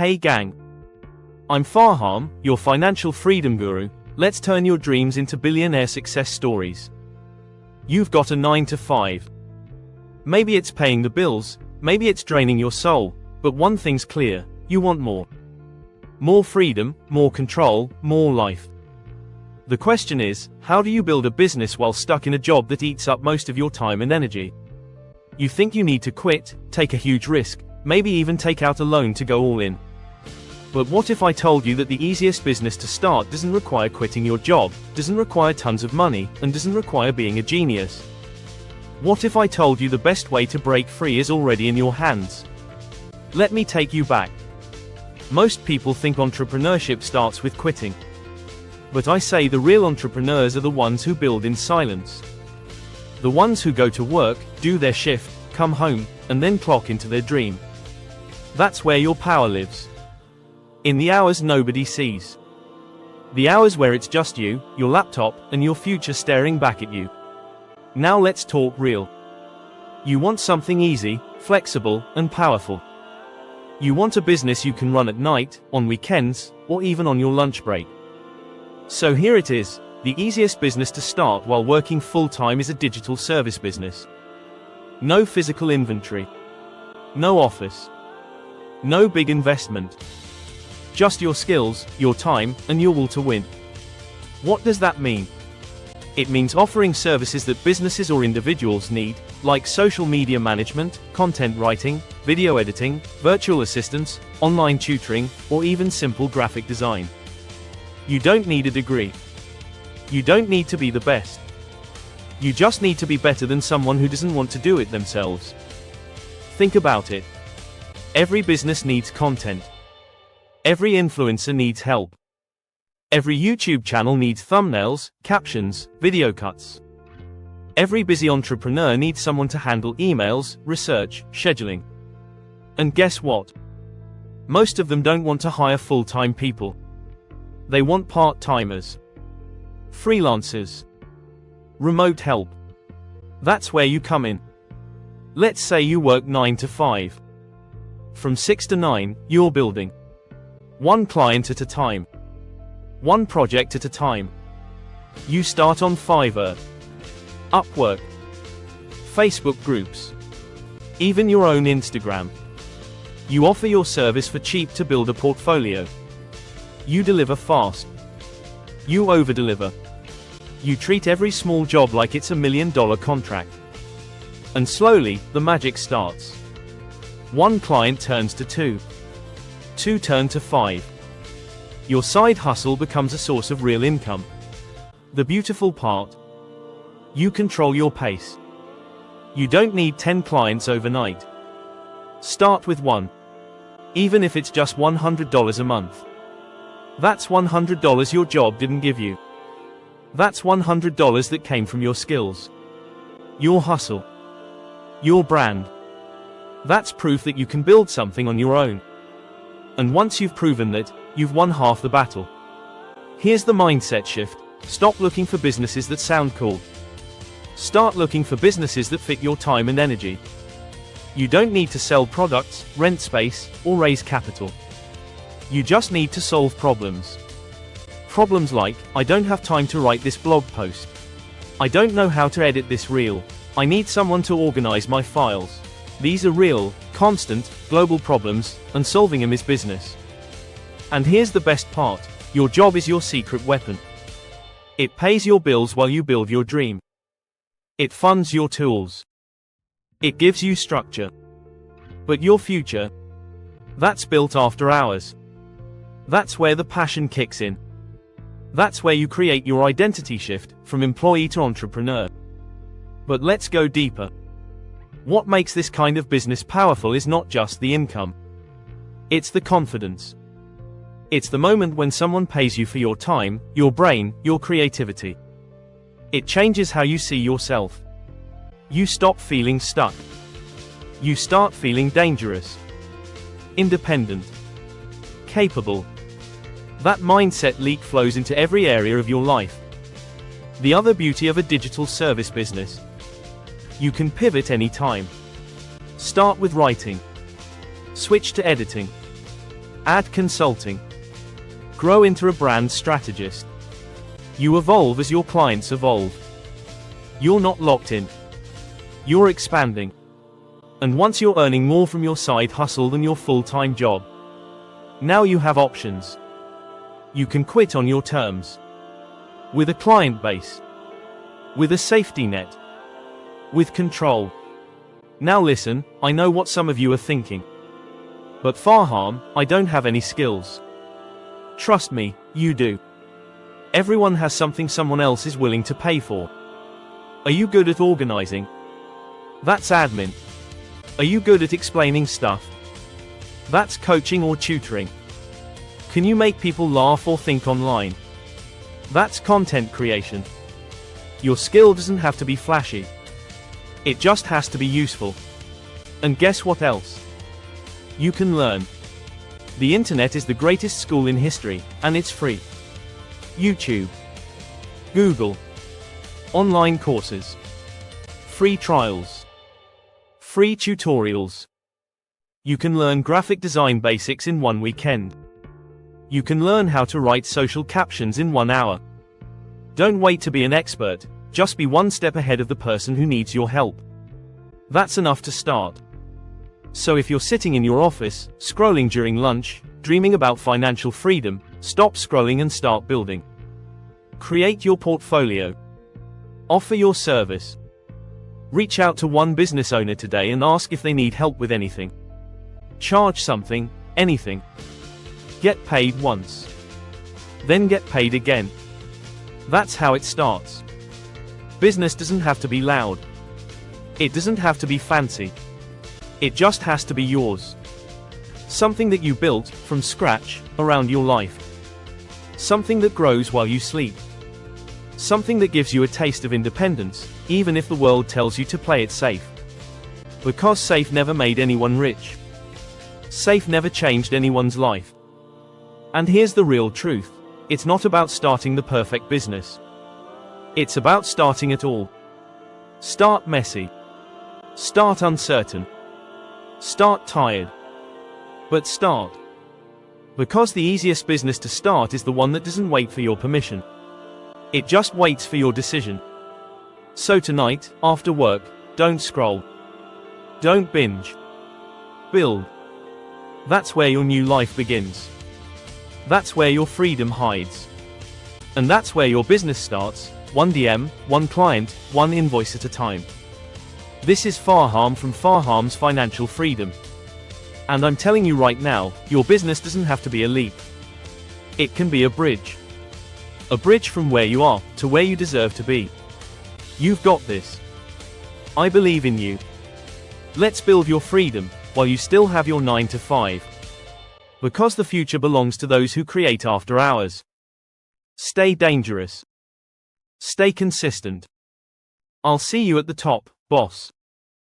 Hey gang. I'm Fahaam, your financial freedom guru. Let's turn your dreams into billionaire success stories. You've got a 9 to 5. Maybe it's paying the bills, maybe it's draining your soul, but one thing's clear, you want more. More freedom, more control, more life. The question is, how do you build a business while stuck in a job that eats up most of your time and energy? You think you need to quit, take a huge risk, maybe even take out a loan to go all in. But what if I told you that the easiest business to start doesn't require quitting your job, doesn't require tons of money, and doesn't require being a genius? What if I told you the best way to break free is already in your hands? Let me take you back. Most people think entrepreneurship starts with quitting. But I say the real entrepreneurs are the ones who build in silence. The ones who go to work, do their shift, come home, and then clock into their dream. That's where your power lives. In the hours nobody sees. The hours where it's just you, your laptop, and your future staring back at you. Now let's talk real. You want something easy, flexible, and powerful. You want a business you can run at night, on weekends, or even on your lunch break. So here it is, the easiest business to start while working full-time is a digital service business. No physical inventory. No office. No big investment. Just your skills, your time, and your will to win. What does that mean? It means offering services that businesses or individuals need, like social media management, content writing, video editing, virtual assistants, online tutoring, or even simple graphic design. You don't need a degree. You don't need to be the best. You just need to be better than someone who doesn't want to do it themselves. Think about it. Every business needs content. Every influencer needs help. Every YouTube channel needs thumbnails, captions, video cuts. Every busy entrepreneur needs someone to handle emails, research, scheduling. And guess what? Most of them don't want to hire full-time people. They want part-timers. Freelancers. Remote help. That's where you come in. Let's say you work 9 to 5. From 6 to 9, you're building. One client at a time. One project at a time. You start on Fiverr, Upwork, Facebook groups, even your own Instagram. You offer your service for cheap to build a portfolio. You deliver fast. You over-deliver. You treat every small job like it's $1 million contract. And slowly, the magic starts. One client turns to 2. 2 turn to 5. Your side hustle becomes a source of real income. The beautiful part? You control your pace. You don't need 10 clients overnight. Start with 1. Even if it's just $100 a month. That's $100 your job didn't give you. That's $100 that came from your skills. Your hustle. Your brand. That's proof that you can build something on your own. And once you've proven that, you've won half the battle. Here's the mindset shift. Stop looking for businesses that sound cool. Start looking for businesses that fit your time and energy. You don't need to sell products, rent space, or raise capital. You just need to solve problems. Problems like, I don't have time to write this blog post. I don't know how to edit this reel. I need someone to organize my files. These are real, constant, global problems, and solving them is business. And here's the best part, your job is your secret weapon. It pays your bills while you build your dream. It funds your tools. It gives you structure. But your future? That's built after hours. That's where the passion kicks in. That's where you create your identity shift, from employee to entrepreneur. But let's go deeper. What makes this kind of business powerful is not just the income. It's the confidence. It's the moment when someone pays you for your time, your brain, your creativity. It changes how you see yourself. You stop feeling stuck. You start feeling dangerous. Independent. Capable. That mindset leak flows into every area of your life. The other beauty of a digital service business. You can pivot anytime. Start with writing. Switch to editing. Ad consulting. Grow into a brand strategist. You evolve as your clients evolve. You're not locked in. You're expanding. And once you're earning more from your side hustle than your full-time job, now you have options. You can quit on your terms. With a client base. With a safety net. With control. Now listen, I know what some of you are thinking. But Fahaam, I don't have any skills. Trust me, you do. Everyone has something someone else is willing to pay for. Are you good at organizing? That's admin. Are you good at explaining stuff? That's coaching or tutoring. Can you make people laugh or think online? That's content creation. Your skill doesn't have to be flashy. It just has to be useful. And guess what else? You can learn. The internet is the greatest school in history, and it's free. YouTube. Google. Online courses. Free trials. Free tutorials. You can learn graphic design basics in one weekend. You can learn how to write social captions in 1 hour. Don't wait to be an expert, just be one step ahead of the person who needs your help. That's enough to start. So if you're sitting in your office, scrolling during lunch, dreaming about financial freedom, stop scrolling and start building. Create your portfolio. Offer your service. Reach out to one business owner today and ask if they need help with anything. Charge something, anything. Get paid once. Then get paid again. That's how it starts. Business doesn't have to be loud. It doesn't have to be fancy. It just has to be yours. Something that you built, from scratch, around your life. Something that grows while you sleep. Something that gives you a taste of independence, even if the world tells you to play it safe. Because safe never made anyone rich. Safe never changed anyone's life. And here's the real truth. It's not about starting the perfect business. It's about starting it all. Start messy. Start uncertain. Start tired. But start. Because the easiest business to start is the one that doesn't wait for your permission. It just waits for your decision. So tonight, after work, don't scroll. Don't binge. Build. That's where your new life begins. That's where your freedom hides. And that's where your business starts, one DM, one client, one invoice at a time. This is Fahaam from Fahaam's Financial Freedom. And I'm telling you right now, your business doesn't have to be a leap. It can be a bridge. A bridge from where you are, to where you deserve to be. You've got this. I believe in you. Let's build your freedom, while you still have your 9 to 5. Because the future belongs to those who create after hours. Stay dangerous. Stay consistent. I'll see you at the top, boss.